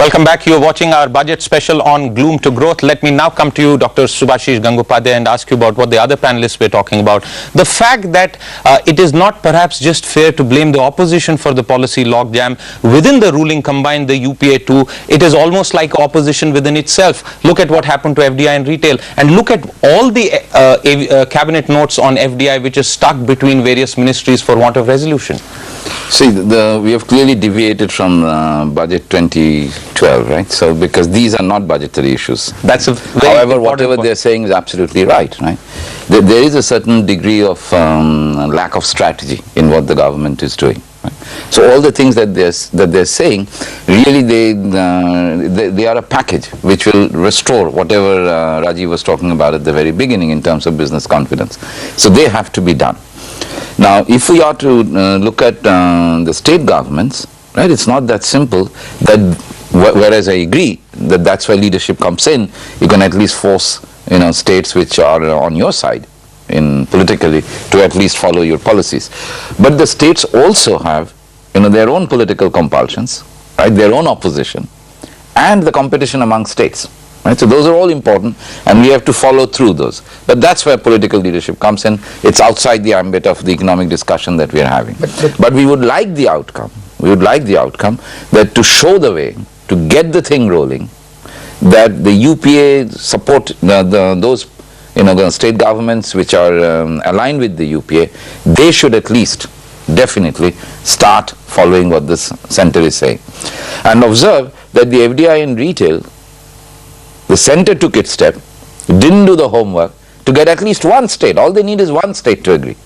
Welcome back. You're watching our budget special on Gloom to Growth. Let me now come to you, Dr. Subhashish Gangopadhyay, and ask you about what the other panelists were talking about. The fact that it is not perhaps just fair to blame the opposition for the policy logjam within the ruling combined, the UPA too. It is almost like opposition within itself. Look at what happened to FDI in retail, and look at all the cabinet notes on FDI which is stuck between various ministries for want of resolution. See, we have clearly deviated from budget 2012, right? So, because these are not budgetary issues. That's a very However, whatever they're saying is absolutely right, right? There is a certain degree of lack of strategy in what the government is doing. Right? So, all the things that they're saying, really they are a package which will restore whatever Rajiv was talking about at the very beginning in terms of business confidence. So, they have to be done. Now, if we are to look at the state governments, right, it's not that simple. That whereas I agree that that's where leadership comes in. You can at least force, states which are on your side, politically, to at least follow your policies. But the states also have, their own political compulsions, right, their own opposition, and the competition among states. Right? So those are all important, and we have to follow through those. But that's where political leadership comes in. It's outside the ambit of the economic discussion that we are having. But we would like the outcome. We would like the outcome that to show the way, to get the thing rolling, that the UPA support those the state governments which are aligned with the UPA, they should at least definitely start following what this center is saying. And observe that the FDI in retail, the center took its step, didn't do the homework to get at least one state. All they need is one state to agree,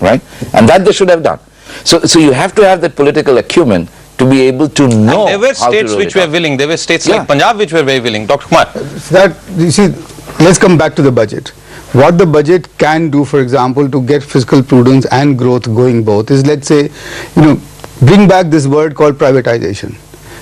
right? And that they should have done. So you have to have that political acumen to be able to know. And there were states which were willing. There were states like Punjab which were very willing. Dr. Kumar. You see, let's come back to the budget. What the budget can do, for example, to get fiscal prudence and growth going both is, let's say, bring back this word called privatization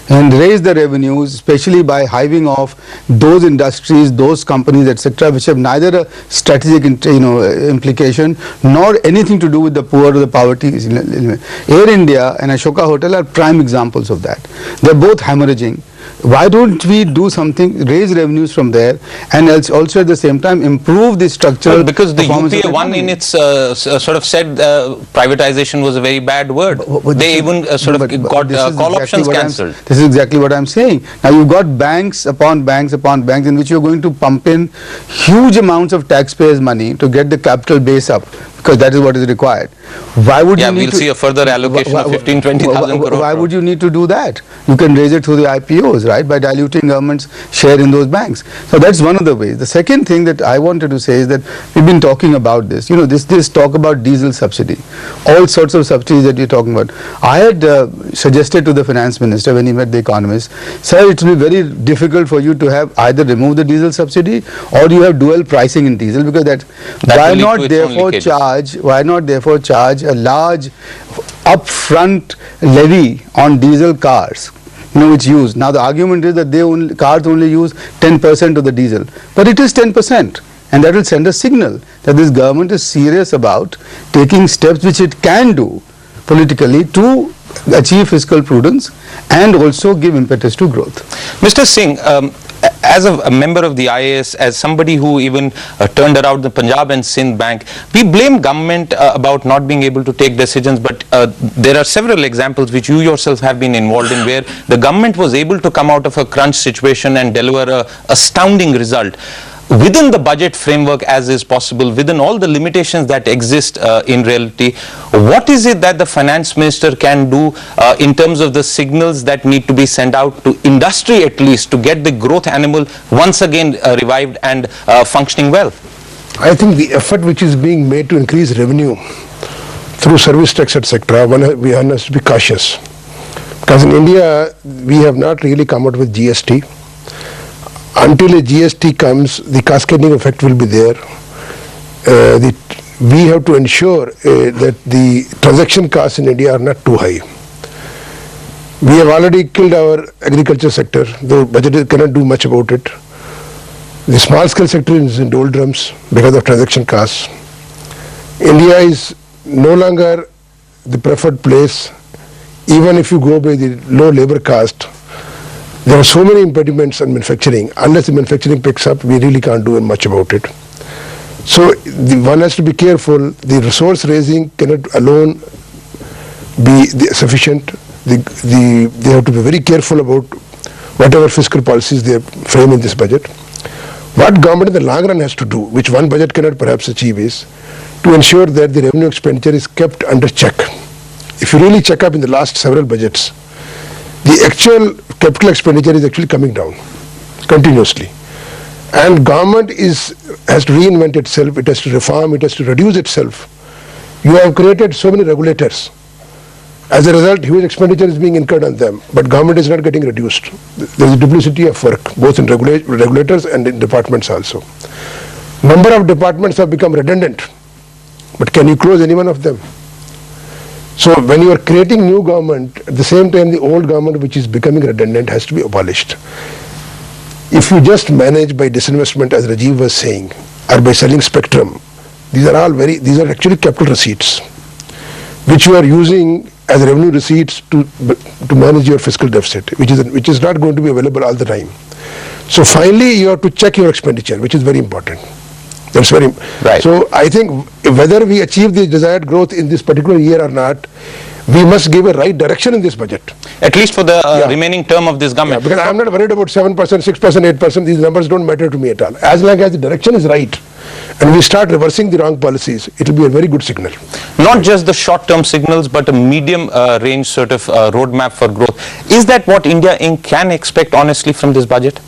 and raise the revenues, especially by hiving off those industries, those companies, etc., which have neither a strategic implication nor anything to do with the poor or the poverty. Air India and Ashoka Hotel are prime examples of that. They're both hemorrhaging. Why don't we do something, raise revenues from there, and also at the same time improve the structural because the UPA one in its sort of said privatization was a very bad word. They even got call options cancelled. This is exactly what I'm saying. Now you've got banks upon banks upon banks in which you're going to pump in huge amounts of taxpayers' money to get the capital base up, because that is what is required. Why would you need we'll see a further allocation of 15,000-20,000 crore. Why would you need to do that? You can raise it through the IPOs, right, by diluting government's share in those banks. So that's one of the ways. The second thing that I wanted to say is that we've been talking about this. This talk about diesel subsidy, all sorts of subsidies that you're talking about. I had suggested to the finance minister when he met the economists, sir, it will be very difficult for you to have either remove the diesel subsidy or you have dual pricing in diesel, because why not therefore charge a large upfront levy on diesel cars, which use. Now the argument is that cars only use 10% of the diesel, but it is 10%, and that will send a signal that this government is serious about taking steps which it can do politically to achieve fiscal prudence and also give impetus to growth. Mr. Singh, as a member of the IAS, as somebody who even turned around the Punjab and Sindh Bank, we blame government about not being able to take decisions, but there are several examples which you yourself have been involved in where the government was able to come out of a crunch situation and deliver a astounding result within the budget framework as is possible, within all the limitations that exist in reality. What is it that the finance minister can do in terms of the signals that need to be sent out to industry, at least to get the growth animal once again revived and functioning well? I think the effort which is being made to increase revenue through service tax, etc., we have to be cautious, because in India we have not really come out with GST. Until a GST comes, the cascading effect will be there. We have to ensure that the transaction costs in India are not too high. We have already killed our agriculture sector. The budget cannot do much about it. The small scale sector is in doldrums because of transaction costs. India is no longer the preferred place, even if you go by the low labor cost. There are so many impediments on manufacturing. Unless the manufacturing picks up, we really can't do much about it. So one has to be careful. The resource raising cannot alone be sufficient. They have to be very careful about whatever fiscal policies they frame in this budget. What government in the long run has to do, which one budget cannot perhaps achieve, is to ensure that the revenue expenditure is kept under check. If you really check up in the last several budgets, the actual capital expenditure is actually coming down continuously. And government has to reinvent itself, it has to reform, it has to reduce itself. You have created so many regulators. As a result, huge expenditure is being incurred on them, but government is not getting reduced. There is a duplicity of work, both in regulators and in departments also. Number of departments have become redundant, but can you close any one of them? So when you are creating new government, at the same time the old government which is becoming redundant has to be abolished. If you just manage by disinvestment, as Rajiv was saying, or by selling spectrum, these are actually capital receipts, which you are using as revenue receipts to manage your fiscal deficit, which is not going to be available all the time. So finally you have to check your expenditure, which is very important. That's very right. So I think whether we achieve the desired growth in this particular year or not, we must give a right direction in this budget. At least for the remaining term of this government. Because I'm not worried about 7%, 6%, 8%. These numbers don't matter to me at all. As long as the direction is right and we start reversing the wrong policies, it will be a very good signal. Not just the short-term signals, but a medium-range sort of roadmap for growth. Is that what India Inc. can expect honestly from this budget?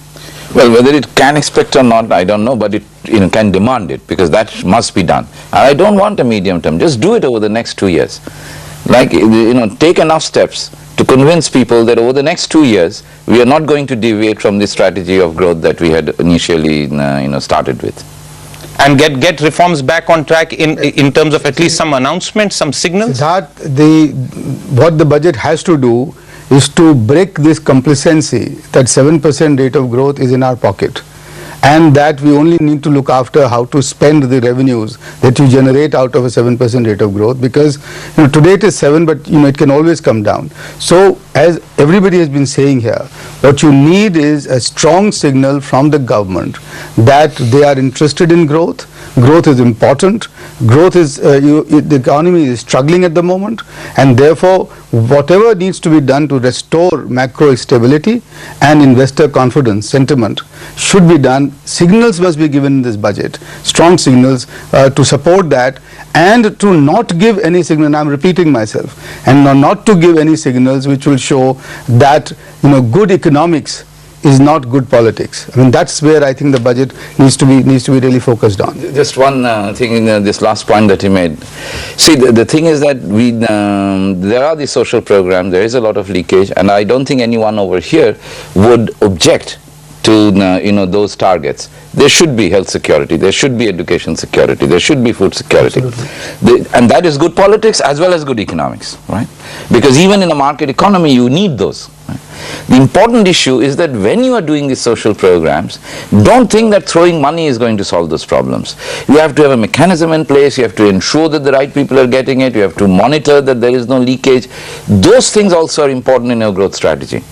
Well, whether it can expect or not, I don't know, but it can demand it, because that must be done. And I don't want a medium term. Just do it over the next 2 years. Like, take enough steps to convince people that over the next 2 years, we are not going to deviate from the strategy of growth that we had initially, started with. And get reforms back on track in terms of at least some announcements, some signals? That what the budget has to do is to break this complacency that 7% rate of growth is in our pocket, and that we only need to look after how to spend the revenues that you generate out of a 7% rate of growth, because today it is 7, but it can always come down. So as everybody has been saying here, what you need is a strong signal from the government that they are interested in growth. Growth is important. Growth is, the economy is struggling at the moment, and therefore whatever needs to be done to restore macro stability and investor confidence, sentiment, should be done. Signals must be given in this budget, strong signals to support that, and to not give any signal, and I'm repeating myself, and not to give any signals which will show that good economics is not good politics. I mean, that's where I think the budget needs to be really focused on. Just one thing in this last point that he made. See, the thing is that there are these social programs, there is a lot of leakage, and I don't think anyone over here would object to those targets. There should be health security, there should be education security, there should be food security. And that is good politics as well as good economics, right? Because even in a market economy, you need those. Right? The important issue is that when you are doing these social programs, don't think that throwing money is going to solve those problems. You have to have a mechanism in place, you have to ensure that the right people are getting it, you have to monitor that there is no leakage. Those things also are important in your growth strategy.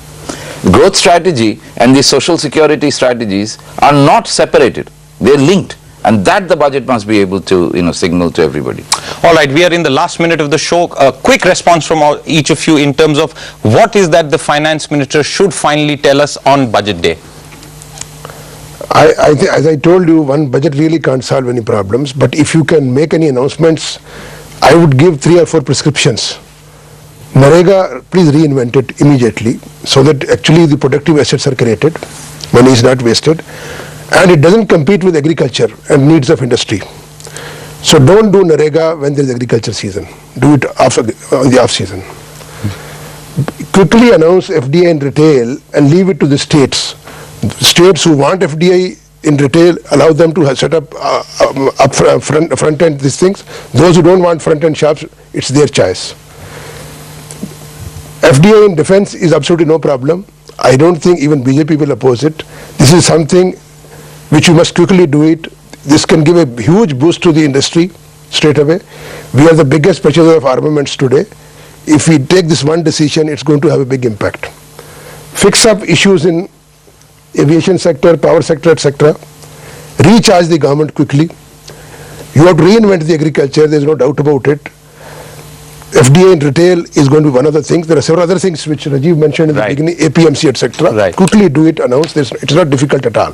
Growth strategy and the social security strategies are not separated, they're linked, and that the budget must be able to signal to everybody. All right, we are in the last minute of the show. A quick response from each of you in terms of what is that the finance minister should finally tell us on budget day. I think, as I told you, one budget really can't solve any problems, but if you can make any announcements, I would give 3 or 4 prescriptions. NREGA, please reinvent it immediately so that actually the productive assets are created, money is not wasted, and it doesn't compete with agriculture and needs of industry. So don't do NREGA when there is agriculture season. Do it on the off season. Quickly announce FDI in retail and leave it to the states. States who want FDI in retail, allow them to set up front end these things. Those who don't want front end shops, it's their choice. FDI in defense is absolutely no problem. I don't think even BJP will oppose it. This is something which you must quickly do it. This can give a huge boost to the industry straight away. We are the biggest purchaser of armaments today. If we take this one decision, it's going to have a big impact. fix up issues in aviation sector, power sector, etc., recharge the government quickly. You have to reinvent the agriculture, there is no doubt about it. FDI in retail is going to be one of the things. There are several other things which Rajiv mentioned in the Right. beginning, APMC, etc. Right. Quickly do it, announce this. It's not difficult at all.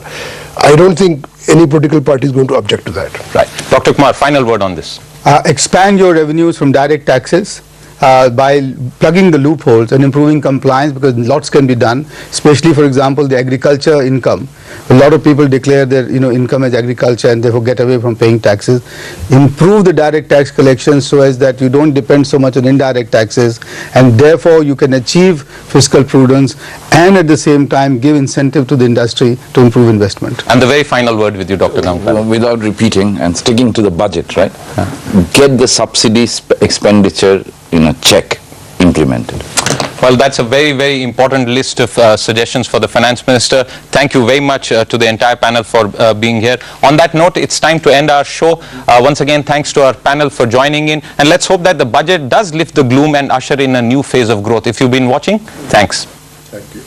I don't think any political party is going to object to that. Right. Dr. Kumar, final word on this. Expand your revenues from direct taxes by plugging the loopholes and improving compliance, because lots can be done, especially, for example, the agriculture income. A lot of people declare their income as agriculture and therefore get away from paying taxes. Improve the direct tax collection so as that you don't depend so much on indirect taxes, and therefore you can achieve fiscal prudence and at the same time give incentive to the industry to improve investment. And the very final word with you, Dr. Gankal. Without repeating and sticking to the budget, right? Get the subsidy expenditure in a check implemented. Well, that's a very, very important list of suggestions for the Finance Minister. Thank you very much to the entire panel for being here. On that note, it's time to end our show. Once again, thanks to our panel for joining in. And let's hope that the budget does lift the gloom and usher in a new phase of growth. If you've been watching, thanks. Thank you.